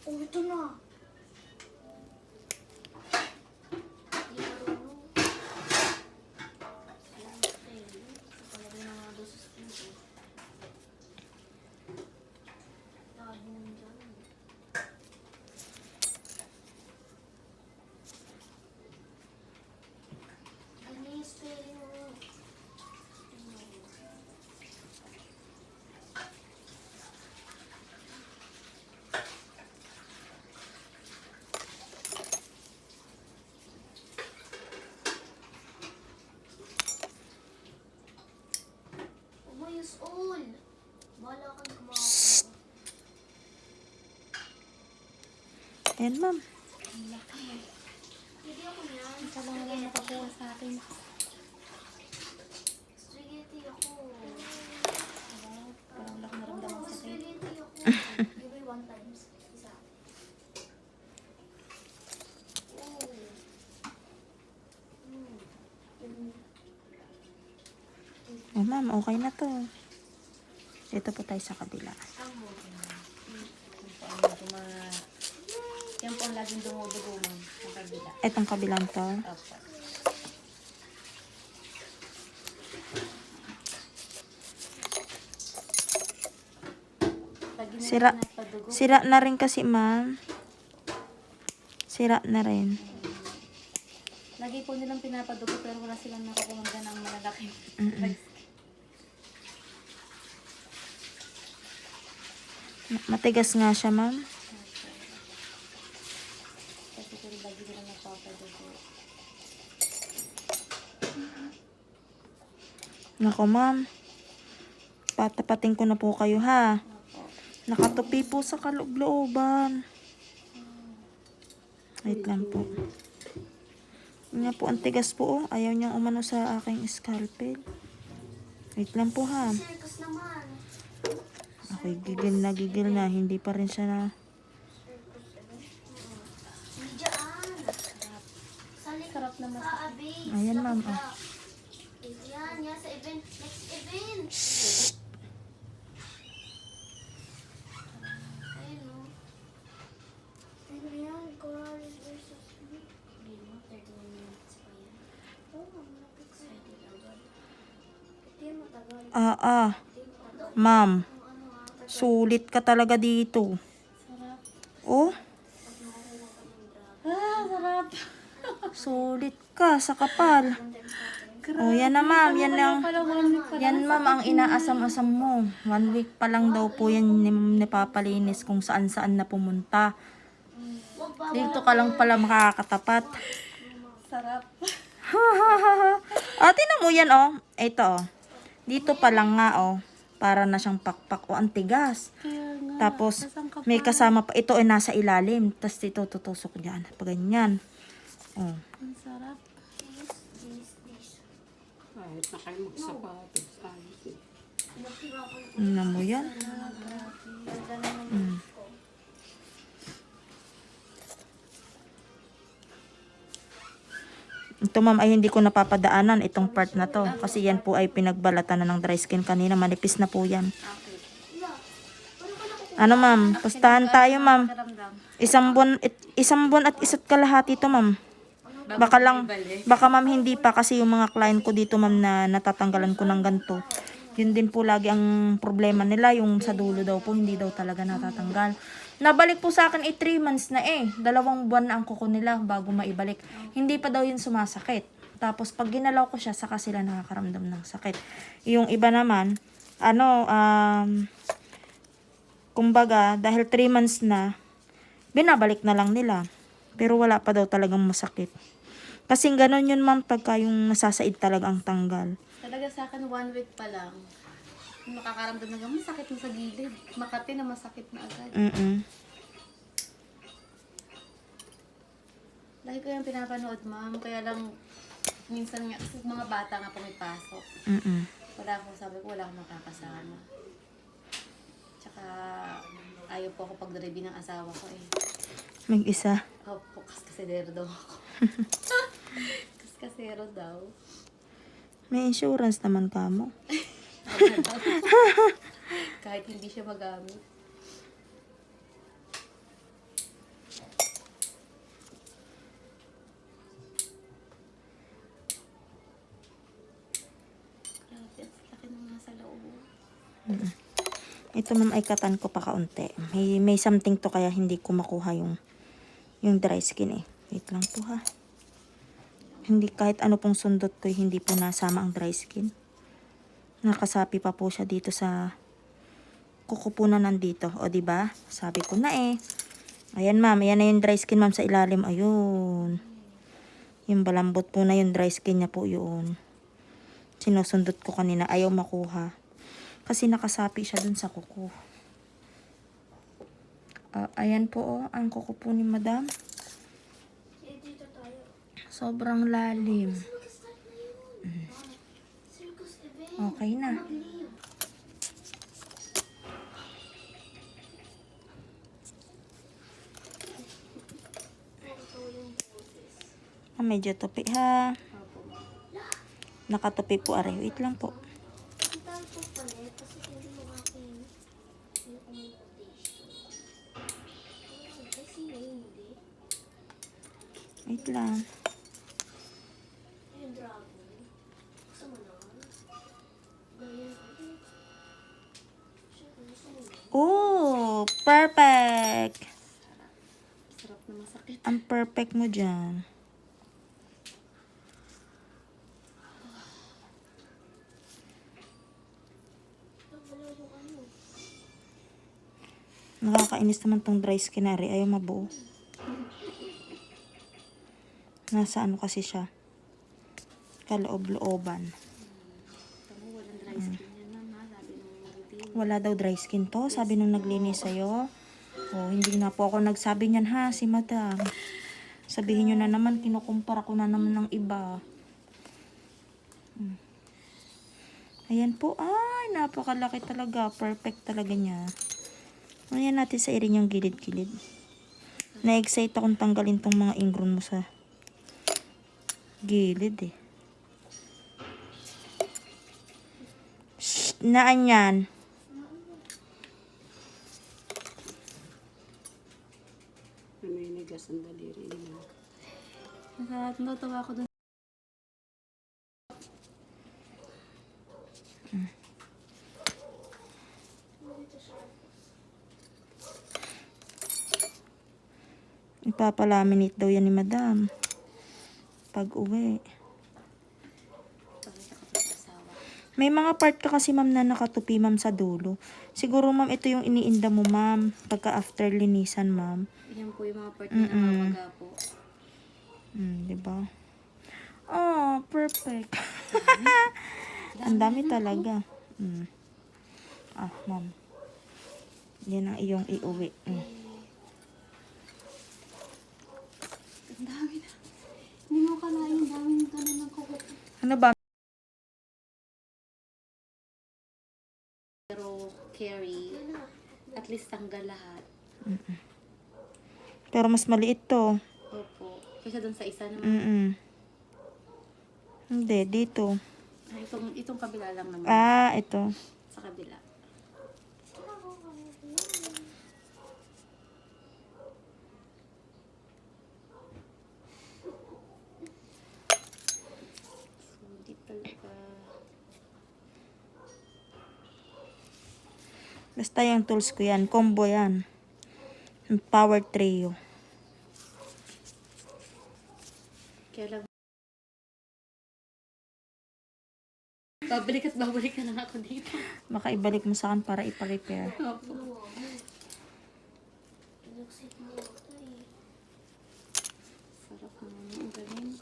Oh, ito na. Years old. Bahala ka na kumakas. Ayan, ma'am. Hindi ako yan. Isa lang naman nakakuha sa akin. Spaghetti ako. Parang lang naramdaman sa akin. Spaghetti ako. Give me one times. Isa. Oh. Oh, ma'am, okay na to. Dito po tayo sa kabila. Yan po ang laging dumudugo, ma'am. Ang kabila. Etong kabilang to. Opo. Pag Sira. pinapadugo, Sira na rin kasi, ma'am. Sira na rin. lagi po nilang pinapadugo pero wala silang nakukumanda ng malalaki. Matigas nga siya, ma'am. Kasi pero lagi nilang napapadugo. Nako, ma'am. Patapatin ko na po kayo, ha. Opo. Nakatupi po sa kaloob-looban. Wait lang po. Yun nga po, ang tigas po, oh. Ayaw niyang umano sa aking scalpel. Wait lang po, ha. Circus naman. Ako'y gigil na. Hindi pa rin siya na... Hindi dyan. Sa Sarap naman. Sa base. Ayan, ma'am, oh. Yan, yan sa event. Next event. Ayun, no. Ano yan? Corrales versus me. Hindi mo, 31 minutes pa yan. Oo, malapit sa ito agad. Hindi matagal. Ma'am. Sulit ka talaga dito. Sarap. Oh, Sarap. sulit ka sa kapal. Oh, yan na, ma'am. Yan lang. Yan, ma'am, ang inaasam-asam mo. 1 week pa lang daw po yan napapalinis kung saan-saan na pumunta. Dito ka lang pala makakatapat. Sarap. Tingnan mo yan, oh. Ito, oh. Dito pa lang nga, oh. Para na siyang pakpak. O, ang tigas. Kaya nga. Tapos, Nasaan ka may pa? kasama pa. Ito ay nasa ilalim. Tapos dito tutusok dyan. Pag ganyan. Oh. Ang sarap. Kahit na kayo magsapatos, ayos eh. Tingnan mo yan. Mm. Ito, ma'am, ay hindi ko napapadaanan itong part na to. Kasi yan po ay pinagbalatan na ng dry skin kanina. Manipis na po yan. Ano, ma'am? Pustahan tayo, ma'am. Karamdam. Isang buwan at isa't kalahati to, ma'am. Baka ma'am hindi pa kasi yung mga client ko dito, ma'am, na natatanggalan ko ng ganito. Yun din po lagi ang problema nila, yung sa dulo daw po, hindi daw talaga natatanggal. Nabalik po sa akin 3 months na 2 buwan na ang kuko nila bago maibalik. Hindi pa daw yun sumasakit. Tapos pag ginalaw ko siya, saka sila nakakaramdam ng sakit. Yung iba naman, kumbaga, dahil 3 months na, binabalik na lang nila. Pero wala pa daw talagang masakit. Kasi ganun yun, ma'am, pagka yung nasasaid talaga ang tanggal. Talaga sa akin, 1 week pa lang. Makakaramdam na gano'n, masakit na sa gilid. Makati na masakit na agad. Lagi ko yung pinapanood, ma'am. Kaya lang, minsan nga, kasi mga bata nga pumipasok. Wala akong sabi ko, wala akong makakasama. Tsaka, ayaw po ako pag-review ng asawa ko eh. Mag-isa. Opo, kaskasero daw ako. Kaskasero daw. May insurance naman ka mo. Kahit hindi siya magamit. Ito ma'am ay katan ko pa kaunti. May something to kaya hindi ko makuha yung dry skin eh. Wait lang po ha. Hindi kahit ano pong sundot ko hindi po nasama ang dry skin. Nakasapi pa po siya dito sa kuko po na nandito. O di ba? Sabi ko na eh. Ayan ma'am, ayan na yung dry skin ma'am sa ilalim. Ayun. Yung balambot po na yung dry skin niya po yun. Sinusundot ko kanina, ayaw makuha. Kasi nakasapi siya dun sa kuko. Ayan po oh, ang kuko po ni madam. Dito tayo. Sobrang lalim. Mag-start na yun. Circus event. Okay na. Mag-leave. Medyo tupi ha. Opo. Nakatupi po aray. Wait lang po. Ang tawag po pala kasi hindi mo akin yung communication. Kasi hindi. Wait lang. Yung dragon. Gusto mo na? Ganyan. Siyempre, gusto mo na? Oh, perfect. Sarap na masakit. Ang perfect mo dyan. Wala yung ano. Nakakainis naman tong dry skin na rin. Ayaw mabuo. Nasa ano kasi siya. Kaloob-looban. Tama, walang dry skin yan, ma'am, ha? Sabi ng review. Wala daw dry skin to. Sabi nung naglinis sa'yo. Oh, hindi na po ako nagsabi niyan ha, si madam. Sabihin nyo na naman, kinukumpara ko na naman ng iba. Ayan po. Ay, napakalaki talaga. Perfect talaga niya. Ayan natin sa irin yung gilid-gilid. Na-excite akong tanggalin tong mga ingrown mo sa gilid eh. Shh, naan yan? Naminigas ang daliri niya. Natatawa ako dun. Ipapalaminate daw yan ni madam. Pag uwi. Pakita ko sa asawa. May mga part ka kasi ma'am na nakatupi ma'am sa dulo. Siguro ma'am ito yung iniinda mo ma'am. Pagka after linisan ma'am. Yan po yung mga part na namamaga po. Diba? Oh, perfect. Ang dami talaga. Ma'am. Yan ang iyong iuwi. Ang dami na. Hindi mo kalain, ang dami ng ganun ng kuko. Ano ba? Pero carry, at least tanggal lahat. Pero mas maliit to. Opo. Kaysa dun sa isa naman. Hindi, dito. Itong kabila lang naman. Ito. Sa kabila. Hindi talaga. Basta yung tools ko yan. Combo yan. Yung power trio. Kaya lang. Babalik at babalik na lang ako dito. Baka ibalik mo sa akin para ipa-repair. Opo. Pinagsit mo ito eh. Sarap naman. Ang galing.